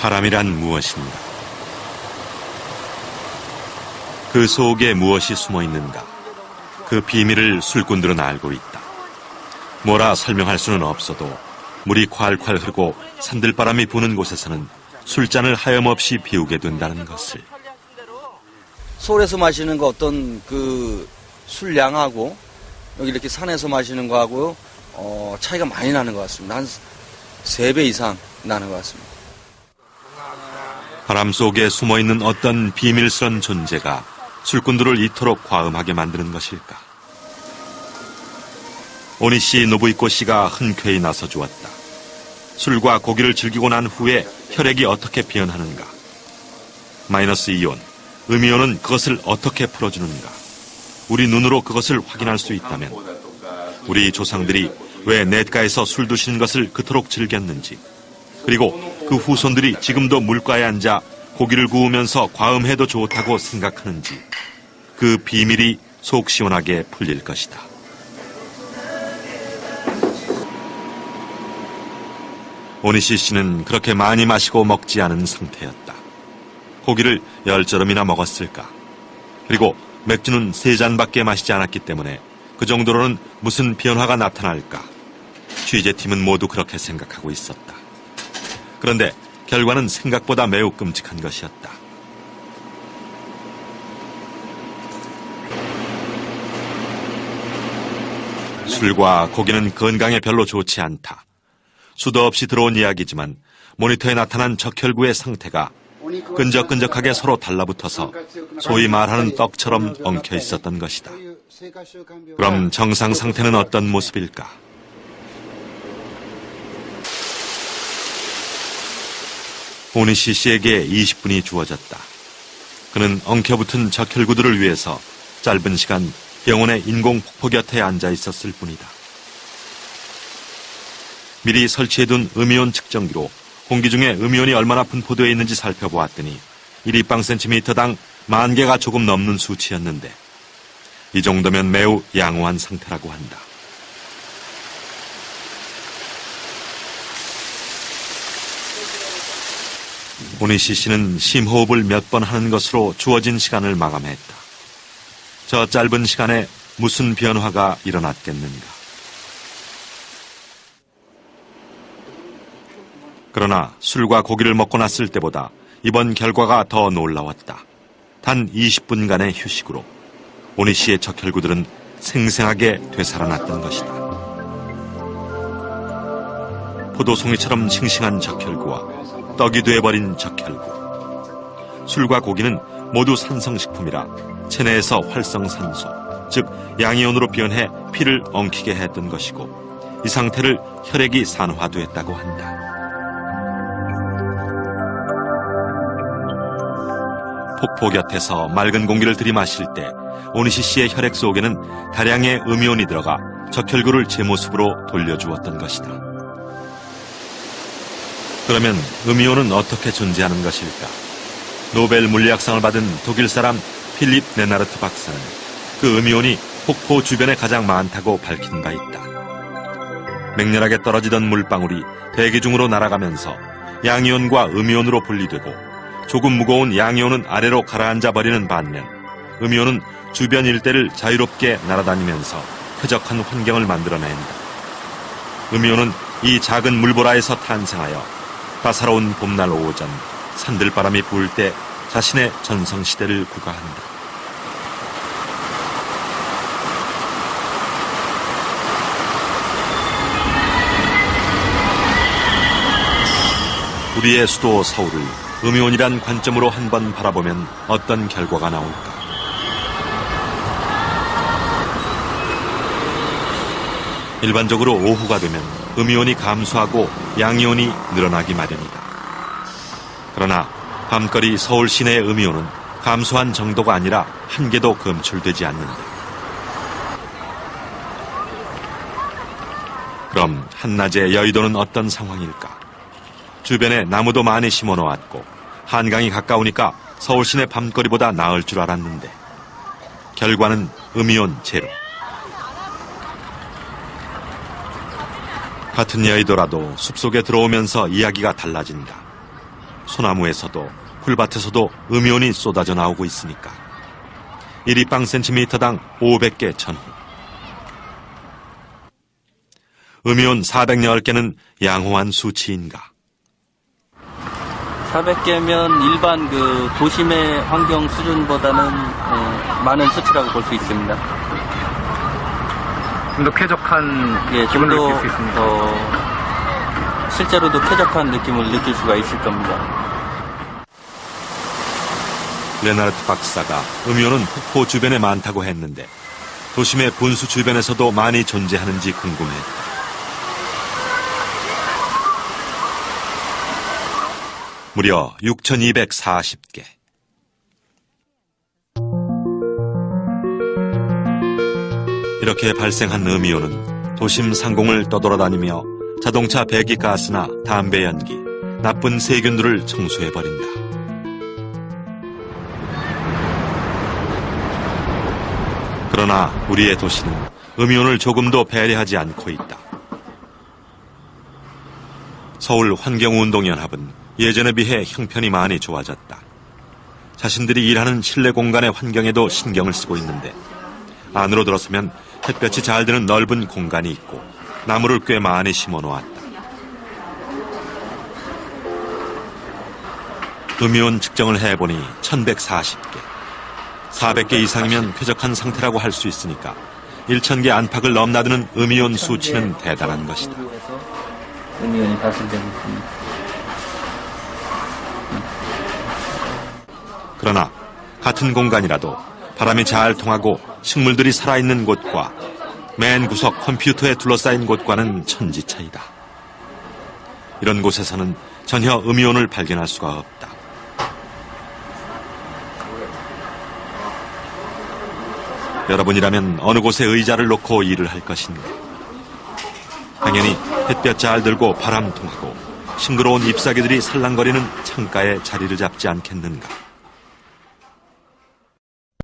바람이란 무엇인가? 그 속에 무엇이 숨어 있는가? 그 비밀을 술꾼들은 알고 있다. 뭐라 설명할 수는 없어도 물이 콸콸 흐르고 산들바람이 부는 곳에서는 술잔을 하염없이 비우게 된다는 것을. 서울에서 마시는 거 어떤 그 술량하고 여기 이렇게 산에서 마시는 거하고 차이가 많이 나는 것 같습니다. 한 3배 이상 나는 것 같습니다. 바람 속에 숨어있는 어떤 비밀스런 존재가 술꾼들을 이토록 과음하게 만드는 것일까? 오니시 노부이코 씨가 흔쾌히 나서 주었다. 술과 고기를 즐기고 난 후에 혈액이 어떻게 변하는가? 마이너스 이온, 음이온은 그것을 어떻게 풀어주는가? 우리 눈으로 그것을 확인할 수 있다면 우리 조상들이 왜 냇가에서 술 드시는 것을 그토록 즐겼는지, 그리고 그 후손들이 지금도 물가에 앉아 고기를 구우면서 과음해도 좋다고 생각하는지 그 비밀이 속 시원하게 풀릴 것이다. 오니시 씨는 그렇게 많이 마시고 먹지 않은 상태였다. 고기를 10저름이나 먹었을까? 그리고 맥주는 3잔밖에 마시지 않았기 때문에 그 정도로는 무슨 변화가 나타날까? 취재팀은 모두 그렇게 생각하고 있었다. 그런데 결과는 생각보다 매우 끔찍한 것이었다. 술과 고기는 건강에 별로 좋지 않다. 수도 없이 들어온 이야기지만 모니터에 나타난 적혈구의 상태가 끈적끈적하게 서로 달라붙어서 소위 말하는 떡처럼 엉켜 있었던 것이다. 그럼 정상 상태는 어떤 모습일까? 오니시 씨에게 20분이 주어졌다. 그는 엉켜붙은 적혈구들을 위해서 짧은 시간 병원의 인공폭포 곁에 앉아 있었을 뿐이다. 미리 설치해둔 음이온 측정기로 공기 중에 음이온이 얼마나 분포되어 있는지 살펴보았더니 1立方cm당 10,000개가 조금 넘는 수치였는데 이 정도면 매우 양호한 상태라고 한다. 오니시 씨는 심호흡을 몇 번 하는 것으로 주어진 시간을 마감했다. 저 짧은 시간에 무슨 변화가 일어났겠는가? 그러나 술과 고기를 먹고 났을 때보다 이번 결과가 더 놀라웠다. 단 20분간의 휴식으로 오니시의 적혈구들은 생생하게 되살아났던 것이다. 포도송이처럼 싱싱한 적혈구와 떡이 돼버린 적혈구. 술과 고기는 모두 산성식품이라 체내에서 활성산소, 즉 양이온으로 변해 피를 엉키게 했던 것이고 이 상태를 혈액이 산화됐다고 한다. 폭포 곁에서 맑은 공기를 들이마실 때 오니시 씨의 혈액 속에는 다량의 음이온이 들어가 적혈구를 제 모습으로 돌려주었던 것이다. 그러면 음이온은 어떻게 존재하는 것일까? 노벨 물리학상을 받은 독일 사람 필립 레나르트 박사는 그 음이온이 폭포 주변에 가장 많다고 밝힌 바 있다. 맹렬하게 떨어지던 물방울이 대기 중으로 날아가면서 양이온과 음이온으로 분리되고 조금 무거운 양이온은 아래로 가라앉아 버리는 반면 음이온은 주변 일대를 자유롭게 날아다니면서 쾌적한 환경을 만들어낸다. 음이온은 이 작은 물보라에서 탄생하여 따사로운 봄날 오전 산들바람이 부을 때 자신의 전성시대를 구가한다. 우리의 수도 서울을 음이온이란 관점으로 한번 바라보면 어떤 결과가 나올까? 일반적으로 오후가 되면 음이온이 감소하고 양이온이 늘어나기 마련이다. 그러나 밤거리 서울 시내의 음이온은 감소한 정도가 아니라 한 개도 검출되지 않는다. 그럼 한낮에 여의도는 어떤 상황일까? 주변에 나무도 많이 심어놓았고 한강이 가까우니까 서울 시내 밤거리보다 나을 줄 알았는데 결과는 음이온 제로. 같은 여의도라도 숲속에 들어오면서 이야기가 달라진다. 소나무에서도 풀밭에서도 음이온이 쏟아져 나오고 있으니까. 1立方센티미터당 500개 전후. 음이온 410개는 양호한 수치인가? 400개면 일반 그 도심의 환경 수준보다는 많은 수치라고 볼 수 있습니다. 좀 더 쾌적한 예, 좀 기분을 더 느낄 수 있습니다. 실제로도 쾌적한 느낌을 느낄 수가 있을 겁니다. 레나르트 박사가 음이온은 폭포 주변에 많다고 했는데 도심의 분수 주변에서도 많이 존재하는지 궁금했다. 무려 6,240개. 이렇게 발생한 음이온은 도심 상공을 떠돌아다니며 자동차 배기가스나 담배 연기, 나쁜 세균들을 청소해버린다. 그러나 우리의 도시는 음이온을 조금도 배려하지 않고 있다. 서울 환경운동연합은 예전에 비해 형편이 많이 좋아졌다. 자신들이 일하는 실내 공간의 환경에도 신경을 쓰고 있는데 안으로 들어서면 햇볕이 잘 드는 넓은 공간이 있고 나무를 꽤 많이 심어 놓았다. 음이온 측정을 해보니 1140개. 400개 이상이면 쾌적한 상태라고 할 수 있으니까 1000개 안팎을 넘나드는 음이온 수치는 대단한 것이다. 음이온이 발생되고 있습니다. 그러나 같은 공간이라도 바람이 잘 통하고 식물들이 살아있는 곳과 맨 구석 컴퓨터에 둘러싸인 곳과는 천지 차이다. 이런 곳에서는 전혀 음이온을 발견할 수가 없다. 여러분이라면 어느 곳에 의자를 놓고 일을 할 것인가? 당연히 햇볕 잘 들고 바람 통하고 싱그러운 잎사귀들이 살랑거리는 창가에 자리를 잡지 않겠는가?